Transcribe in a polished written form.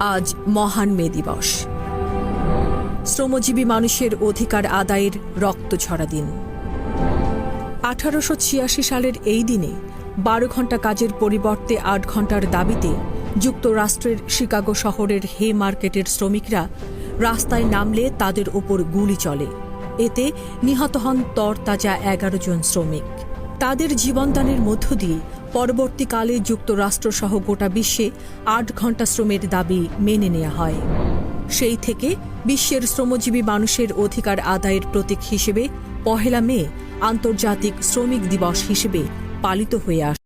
আজ মহান মে দিবস, শ্রমজীবী মানুষের অধিকার আদায়ের রক্ত ঝরা দিন। 1886 সালের এই দিনে 12 ঘণ্টা কাজের পরিবর্তে 8 ঘণ্টার দাবিতে যুক্তরাষ্ট্রের শিকাগো শহরের হে মার্কেটের শ্রমিকরা রাস্তায় নামলে তাদের ওপর গুলি চলে। এতে নিহত হন তরতাজা 11 জন শ্রমিক। তাদের জীবনদানের মধ্য দিয়ে পরবর্তীকালে যুক্তরাষ্ট্রসহ গোটা বিশ্বে 8 ঘণ্টা শ্রমের দাবি মেনে নেওয়া হয়। সেই থেকে বিশ্বের শ্রমজীবী মানুষের অধিকার আদায়ের প্রতীক হিসেবে 1 মে আন্তর্জাতিক শ্রমিক দিবস হিসেবে পালিত হয়ে আসে।